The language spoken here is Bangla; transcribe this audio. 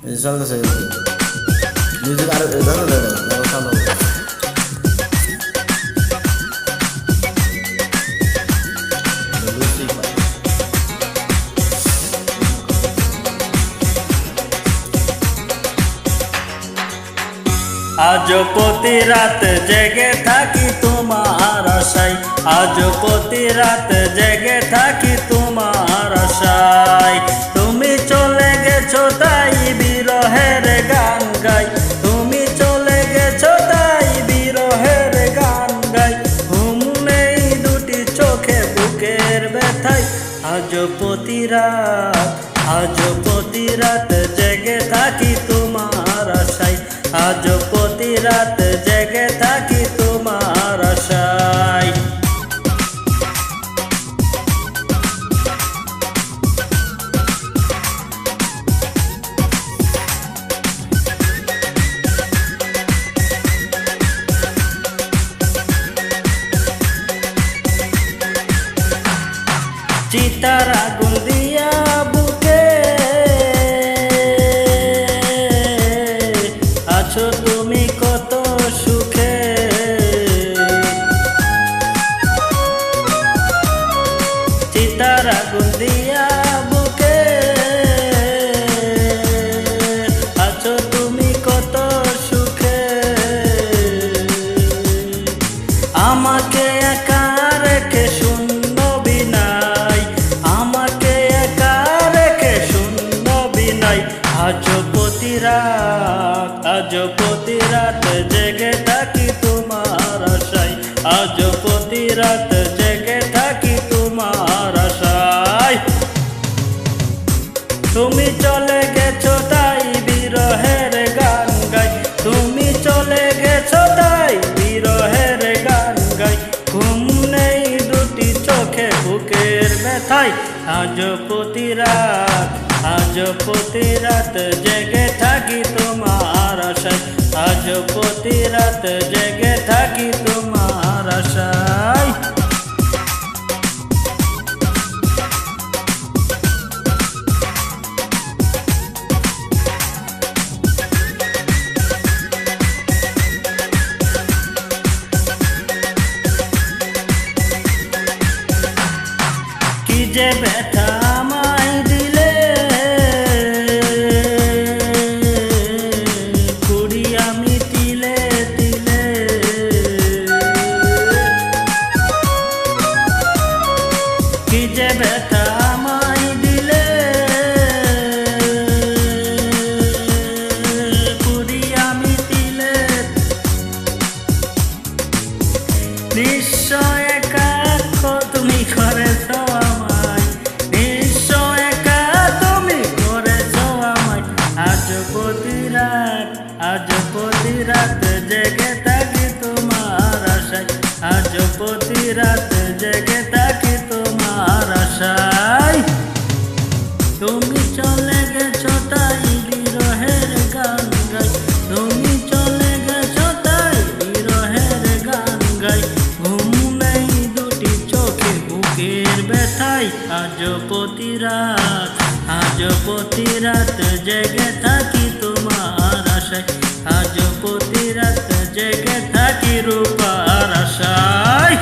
চলতেছে মিউজিক আর ধরো সাউন্ড আজ প্রতি রাত জেগে থাকি তোমার আশায়, আজ প্রতি রাত জেগে থাকি তোমার আশায়। তুমি চলে গেছো তাই বিরহের গান গাই, তুমি চলে গেছো তাই বিরহের গান গাই। ঘুম নেই দুটি চোখে বুকের ব্যথায়, আজ প্রতি রাত, আজ প্রতি রাত জেগে থাকি তোমার আশায়, আজ প্রতি রাত জেগে থাকি তোমার আশায়। চিতার আগুন দিয়া বুকে আছো তুমি কত সুখে, চিতার আগুন দিয়া বুকে আছো তুমি কত সুখে। আমাকে একা রেখে শূন্য বিনাই, আমাকে একা রেখে শূন্য বিনাই। আজ প্রতি রাত, আজ প্রতি রাত জেগে থাকি তোমার আশায়, আজ প্রতি রাত জেগে থাকি তোমার আশায়। তুমি চলে গেছো তাই বিরহের গান গাই, তুমি চলে গেছো তাই বিরহের গান গাই। ঘুম নেই দুটি চোখে বুকের ব্যথায়, আজ প্রতি রাত, আজ প্রতি রাত জেগে থাকি তোমার আশায়, আজ প্রতি রাত জেগে থাকি তোমার আশায়। কি যে ব্যথা আমায় দিলে, পুরি আমি তিলে তিলে। কি যে ব্যথা আমায় দিলে, পুরি আমি তিলে। নিশ্চয় একা তুমি করেছো আমায়, নিশ্চয় একা তুমি করেছো আমায়। আজ প্রতি রাত, আজ প্রতি রাত জেগে থাকি তোমার আশায়, আজ প্রতি রাত জেগে থাকি তোমার আশায়। তুমি চলে গেছো তাই বিরহের গান গাই, তুমি চলে গেছো তাই বিরহের গান গাই। ঘুম নেই দুটি চোখে বুকের ব্যথায়, আজ প্রতি রাত, আজ প্রতি রাত জেগে থাকি তোমার আশায়, আজ প্রতি রাত জেগে থাকি রূপার আশায়।